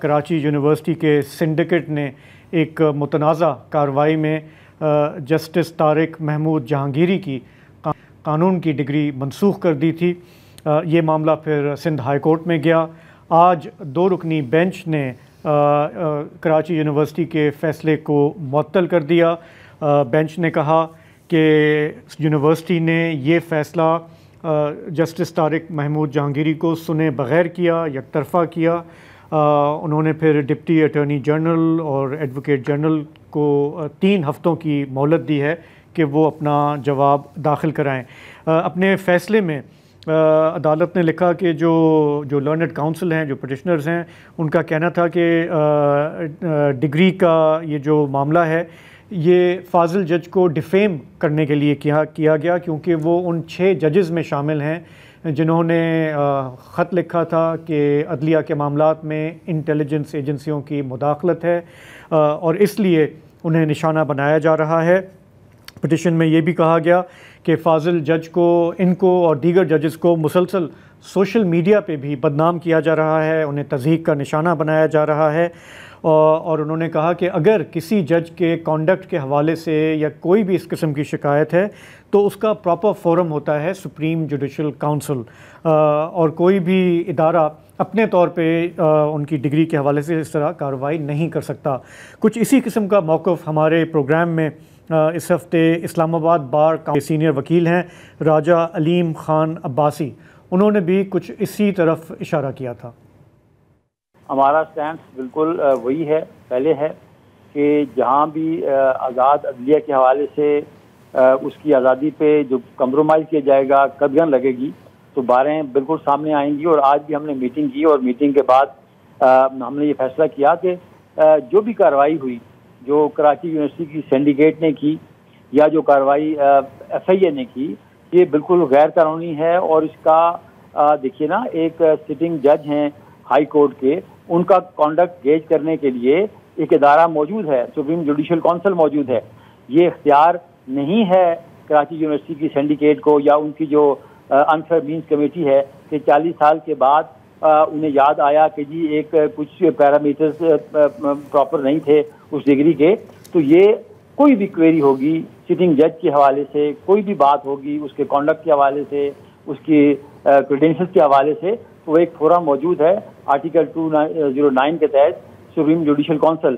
Karachi university के syndicate ने एक मुतनाज़ा कार्रवाई में जस्टिस तारिक महमूद जहांगीरी की कानून की डिग्री मनसूख कर दी थी। ये मामला फिर सिंध हाई कोर्ट में गया। आज 2 रुकनी बेंच ने कराची यूनिवर्सिटी के फ़ैसले को मुअत्तल कर दिया। बेंच ने कहा कि यूनिवर्सिटी ने ये फ़ैसला जस्टिस तारिक महमूद जहांगीरी को सुने बग़ैर किया, यकतरफ़ा किया। उन्होंने फिर डिप्टी अटॉर्नी जनरल और एडवोकेट जनरल को 3 हफ़्तों की मोहलत दी है कि वो अपना जवाब दाखिल कराएं। अपने फ़ैसले में अदालत ने लिखा कि जो लर्नड काउंसिल हैं, जो पटिशनर्स हैं, उनका कहना था कि डिग्री का ये जो मामला है ये फाजिल जज को डिफेम करने के लिए किया गया, क्योंकि वो उन 6 जजेस में शामिल हैं जिन्होंने ख़त लिखा था कि अदलिया के मामलात में इंटेलिजेंस एजेंसियों की मुदाखलत है और इसलिए उन्हें निशाना बनाया जा रहा है। पिटिशन में ये भी कहा गया कि फाजिल जज को, इनको और दीगर जजेस को मुसलसल सोशल मीडिया पे भी बदनाम किया जा रहा है, उन्हें तज़हीक का निशाना बनाया जा रहा है। और उन्होंने कहा कि अगर किसी जज के कॉन्डक्ट के हवाले से या कोई भी इस किस्म की शिकायत है तो उसका प्रॉपर फोरम होता है सुप्रीम जुडिशल काउंसिल, और कोई भी इदारा अपने तौर पे उनकी डिग्री के हवाले से इस तरह कार्रवाई नहीं कर सकता। कुछ इसी किस्म का मौक़िफ़ हमारे प्रोग्राम में इस हफ़्ते इस्लामाबाद बार के सीनियर वकील हैं राजा अलीम ख़ान अब्बासी, उन्होंने भी कुछ इसी तरफ इशारा किया था। हमारा स्टैंड बिल्कुल वही है, पहले है कि जहाँ भी आज़ाद अदलिया के हवाले से उसकी आज़ादी पे जो कंप्रोमाइज़ किया जाएगा, कदगन लगेगी, तो बारें बिल्कुल सामने आएंगी। और आज भी हमने मीटिंग की और मीटिंग के बाद हमने ये फैसला किया कि जो भी कार्रवाई हुई, जो कराची यूनिवर्सिटी की सिंडिकेट ने की या जो कार्रवाई FIA ने की, ये बिल्कुल गैर कानूनी है। और इसका देखिए ना, एक सिटिंग जज हैं हाई कोर्ट के, उनका कॉन्डक्ट गेज करने के लिए एक इदारा मौजूद है, सुप्रीम जुडिशल काउंसिल मौजूद है। ये इख्तियार नहीं है कराची यूनिवर्सिटी की सिंडिकेट को या उनकी जो अनफेयर मीन्स कमेटी है कि 40 साल के बाद उन्हें याद आया कि जी एक कुछ पैरामीटर्स प्रॉपर नहीं थे उस डिग्री के, तो ये कोई भी क्वेरी होगी सिटिंग जज के हवाले से, कोई भी बात होगी उसके कॉन्डक्ट के हवाले से, उसकी क्रेडेंशियल्स के हवाले से, तो एक फोरम मौजूद है आर्टिकल 209 के तहत सुप्रीम जुडिशल काउंसिल।